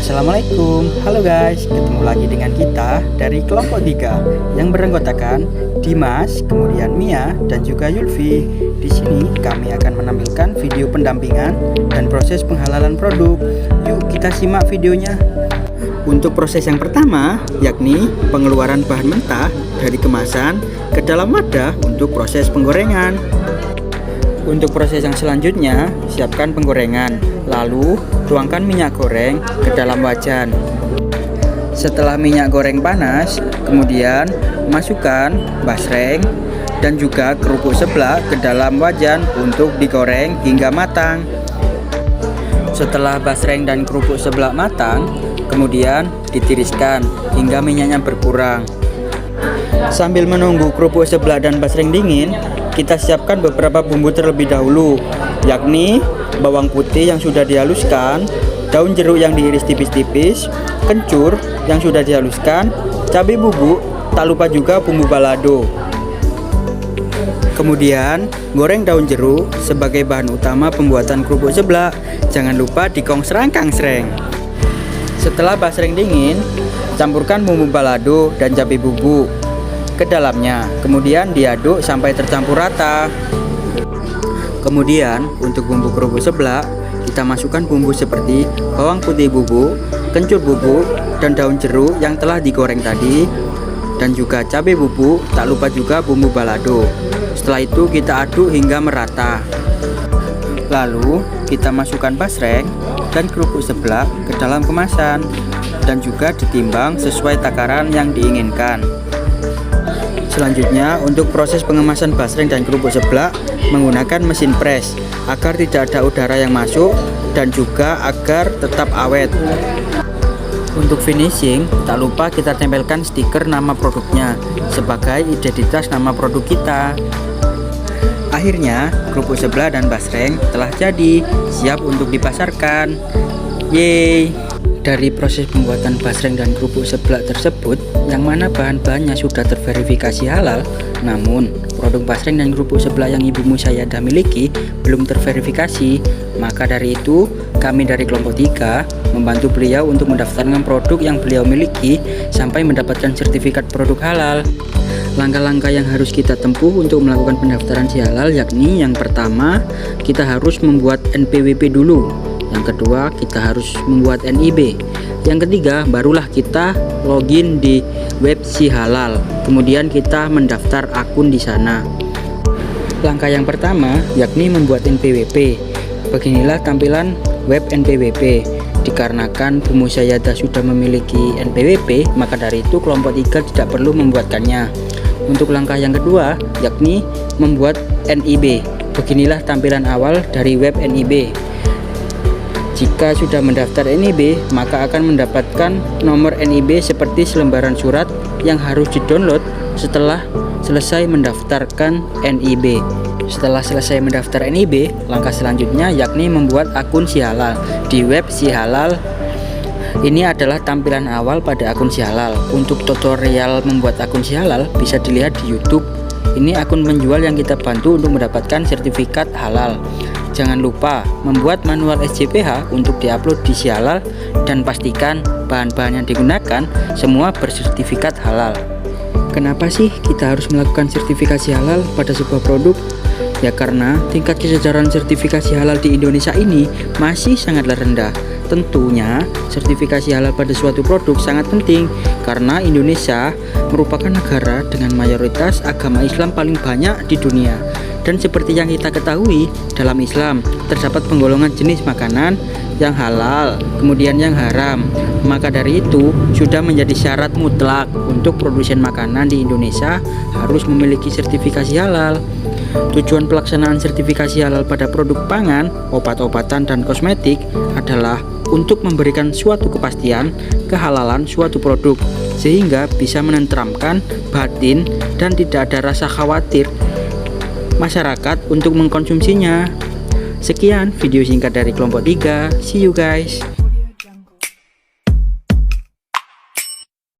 Assalamualaikum, halo guys, ketemu lagi dengan kita dari kelompok 3 yang beranggotakan Dimas, kemudian Mia, dan juga Yulfi. Di sini kami akan menampilkan video pendampingan dan proses penghalalan produk. Yuk kita simak videonya. Untuk proses yang pertama, yakni pengeluaran bahan mentah dari kemasan ke dalam wadah untuk proses penggorengan. Untuk proses yang selanjutnya, siapkan penggorengan, lalu tuangkan minyak goreng ke dalam wajan. Setelah minyak goreng panas, kemudian masukkan basreng dan juga kerupuk seblak ke dalam wajan untuk digoreng hingga matang. Setelah basreng dan kerupuk seblak matang, kemudian ditiriskan hingga minyaknya berkurang. Sambil menunggu kerupuk seblak dan basreng dingin, kita siapkan beberapa bumbu terlebih dahulu, yakni bawang putih yang sudah dihaluskan, daun jeruk yang diiris tipis-tipis, kencur yang sudah dihaluskan, cabai bubuk, tak lupa juga bumbu balado. Kemudian goreng daun jeruk sebagai bahan utama pembuatan kerupuk seblak. Jangan lupa dikong serangkang-sereng. Setelah basreng dingin, campurkan bumbu balado dan cabai bubuk ke dalamnya, kemudian diaduk sampai tercampur rata. Kemudian untuk bumbu kerupuk seblak, kita masukkan bumbu seperti bawang putih bubuk, kencur bubuk, dan daun jeruk yang telah digoreng tadi, dan juga cabai bubuk, tak lupa juga bumbu balado. Setelah itu kita aduk hingga merata. Lalu kita masukkan basreng dan kerupuk seblak ke dalam kemasan dan juga ditimbang sesuai takaran yang diinginkan. Selanjutnya, untuk proses pengemasan basreng dan kerupuk seblak menggunakan mesin press agar tidak ada udara yang masuk dan juga agar tetap awet. Untuk finishing, tak lupa kita tempelkan stiker nama produknya sebagai identitas nama produk kita. Akhirnya, kerupuk seblak dan basreng telah jadi, siap untuk dipasarkan. Yeay! Dari proses pembuatan basreng dan kerupuk seblak tersebut, yang mana bahan-bahannya sudah terverifikasi halal, namun produk basreng dan kerupuk seblak yang Ibu Musyayadah miliki belum terverifikasi. Maka dari itu, kami dari kelompok 3 membantu beliau untuk mendaftarkan produk yang beliau miliki sampai mendapatkan sertifikat produk halal. Langkah-langkah yang harus kita tempuh untuk melakukan pendaftaran si halal yakni yang pertama, kita harus membuat NPWP dulu. Yang kedua, kita harus membuat NIB. Yang ketiga, barulah kita login di web si halal. Kemudian kita mendaftar akun di sana. Langkah yang pertama yakni membuat NPWP. Beginilah tampilan web NPWP. Dikarenakan Bu Musyayadah sudah memiliki NPWP, maka dari itu kelompok 3 tidak perlu membuatkannya. Untuk langkah yang kedua yakni membuat NIB. Beginilah tampilan awal dari web NIB. Jika sudah mendaftar NIB, maka akan mendapatkan nomor NIB seperti selembaran surat yang harus didownload setelah selesai mendaftarkan NIB. Setelah selesai mendaftar NIB, langkah selanjutnya yakni membuat akun si halal di web si halal. Ini adalah tampilan awal pada akun si halal. Untuk tutorial membuat akun si halal bisa dilihat di YouTube. Ini akun penjual yang kita bantu untuk mendapatkan sertifikat halal. Jangan lupa membuat manual SJPH untuk diupload di si halal dan pastikan bahan-bahan yang digunakan semua bersertifikat halal. Kenapa sih kita harus melakukan sertifikasi halal pada sebuah produk? Ya karena tingkat kesadaran sertifikasi halal di Indonesia ini masih sangatlah rendah. Tentunya sertifikasi halal pada suatu produk sangat penting karena Indonesia merupakan negara dengan mayoritas agama Islam paling banyak di dunia. Dan seperti yang kita ketahui, dalam Islam terdapat penggolongan jenis makanan yang halal, kemudian yang haram. Maka dari itu, sudah menjadi syarat mutlak untuk produsen makanan di Indonesia harus memiliki sertifikasi halal. Tujuan pelaksanaan sertifikasi halal pada produk pangan, obat-obatan, dan kosmetik adalah untuk memberikan suatu kepastian kehalalan suatu produk, sehingga bisa menenteramkan batin dan tidak ada rasa khawatir masyarakat untuk mengkonsumsinya. Sekian video singkat dari kelompok 3. See you guys.